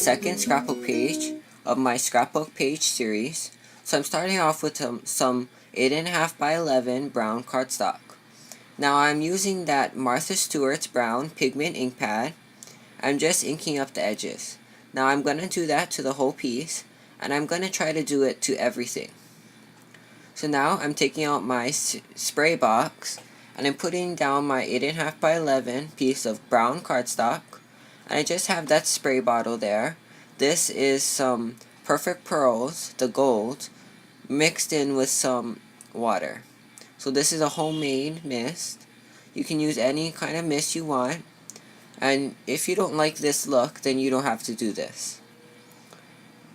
second scrapbook page of my scrapbook page series. So I'm starting off with some 8.5 by 11 brown cardstock. Now I'm using that Martha Stewart's brown pigment ink pad. I'm just inking up the edges. Now I'm going to do that to the whole piece, and I'm going to try to do it to everything. So now I'm taking out my spray box, and I'm putting down my 8.5 by 11 piece of brown cardstock, and I just have that spray bottle there. This is some Perfect Pearls, the gold, mixed in with some water. So this is a homemade mist. You can use any kind of mist you want, and if you don't like this look, then you don't have to do this.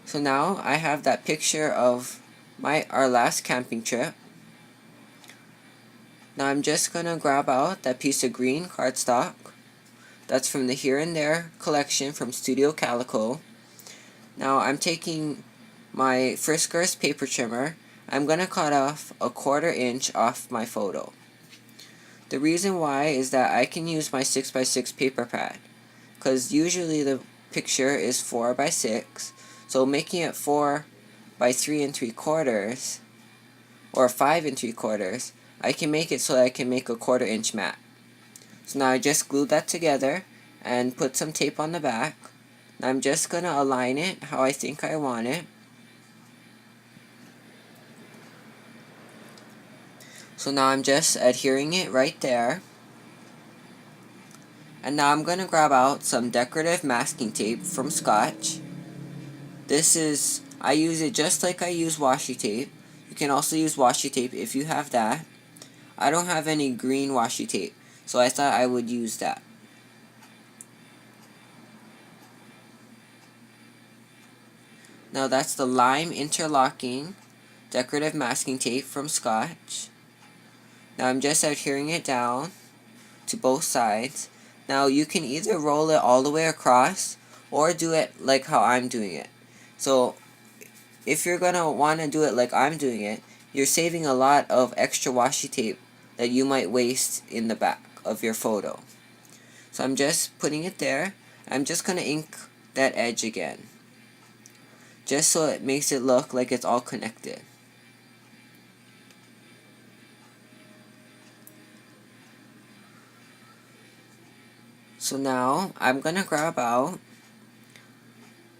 So now I have that picture of our last camping trip. Now I'm just gonna grab out that piece of green cardstock. That's from the Here and There collection from Studio Calico. Now I'm taking my Friskers paper trimmer. I'm gonna cut off a 1/4 inch off my photo. The reason why is that I can use my 6x6 paper pad, because usually the picture is 4x6, so making it 4 by 3 3/4 or 5 3/4, I can make it so that I can make a 1/4 inch mat. So now I just glued that together and put some tape on the back. Now I'm just going to align it how I think I want it. So now I'm just adhering it right there. And now I'm going to grab out some decorative masking tape from Scotch. I use it just like I use washi tape. You can also use washi tape if you have that. I don't have any green washi tape, so I thought I would use that. Now that's the lime interlocking decorative masking tape from Scotch. Now I'm just adhering it down to both sides. Now you can either roll it all the way across or do it like how I'm doing it. So if you're going to want to do it like I'm doing it, you're saving a lot of extra washi tape that you might waste in the back of your photo. So I'm just putting it there. I'm just going to ink that edge again, just so it makes it look like it's all connected. So now I'm going to grab out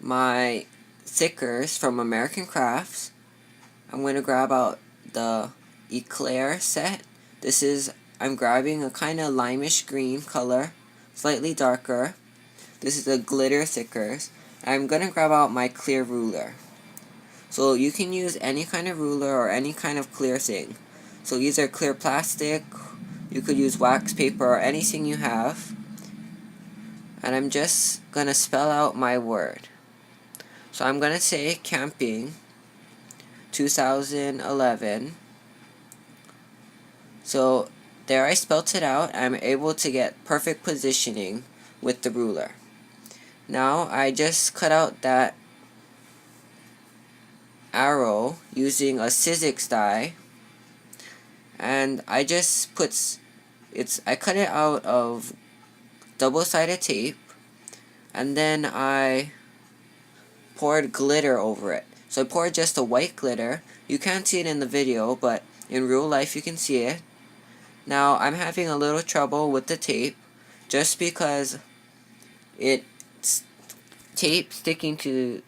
my thickers from American Crafts. I'm going to grab out the Eclair set. I'm grabbing a kind of limeish green color, slightly darker. This is the glitter thickers. I'm going to grab out my clear ruler. So you can use any kind of ruler or any kind of clear thing. So either clear plastic, you could use wax paper, or anything you have. And I'm just going to spell out my word. So I'm going to say camping 2011. So there I spelt it out. I'm able to get perfect positioning with the ruler. Now I just cut out that arrow using a Sizzix die, and I just I cut it out of double-sided tape, and then I poured glitter over it. So I poured just a white glitter. You can't see it in the video, but in real life you can see it. Now I'm having a little trouble with the tape, just because it's tape sticking to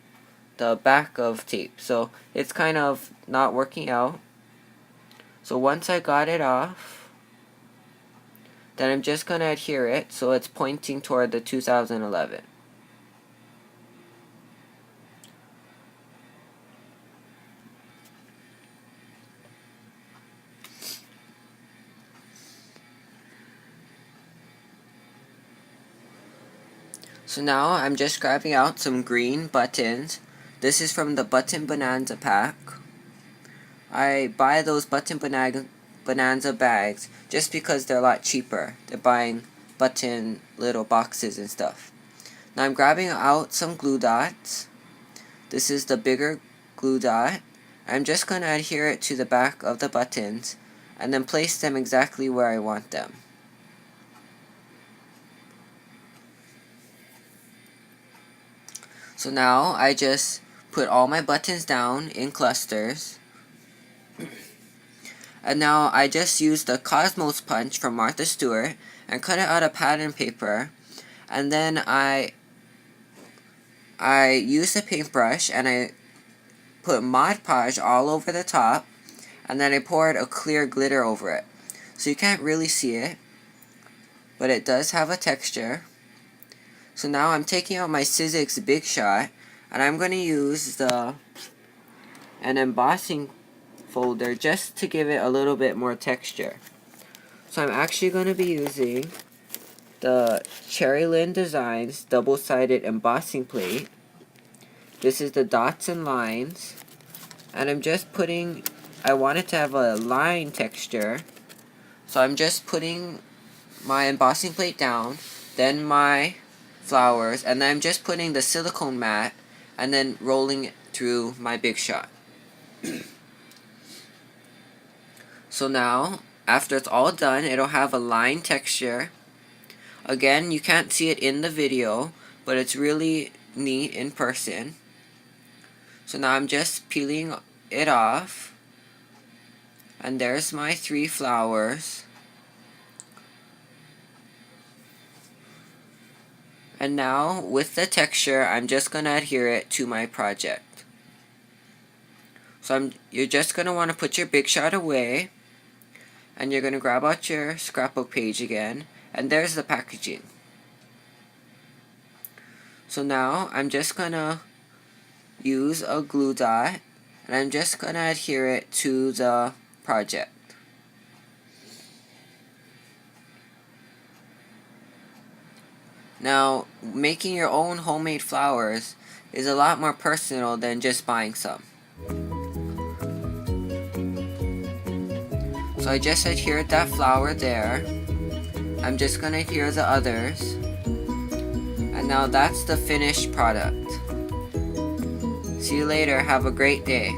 the back of tape, so it's kind of not working out. So once I got it off, then I'm just going to adhere it so it's pointing toward the 2011. So now I'm just grabbing out some green buttons. This is from the Button Bonanza pack. I buy those Button Bonanza bags just because they're a lot cheaper. They're buying button little boxes and stuff. Now I'm grabbing out some glue dots. This is the bigger glue dot. I'm just going to adhere it to the back of the buttons and then place them exactly where I want them. So now I just put all my buttons down in clusters. And now I just use the Cosmos punch from Martha Stewart and cut it out of pattern paper. And then I use a paintbrush and I put Mod Podge all over the top. And then I poured a clear glitter over it. So you can't really see it, but it does have a texture. So now I'm taking out my Sizzix Big Shot, and I'm going to use an embossing folder just to give it a little bit more texture. So I'm actually going to be using the Cherry Lynn Designs double-sided embossing plate. This is the dots and lines, and I want it to have a line texture, so I'm just putting my embossing plate down, then my flowers, and then I'm just putting the silicone mat and then rolling it through my Big Shot. So now, after it's all done, it'll have a line texture. Again, you can't see it in the video, but it's really neat in person. So now I'm just peeling it off, and there's my 3 flowers. And now, with the texture, I'm just going to adhere it to my project. So you're just going to want to put your Big Shot away, and you're going to grab out your scrapbook page again, and there's the packaging. So now, I'm just going to use a glue dot, and I'm just going to adhere it to the project. Now, making your own homemade flowers is a lot more personal than just buying some. So I just adhered that flower there. I'm just going to adhere the others. And now that's the finished product. See you later. Have a great day.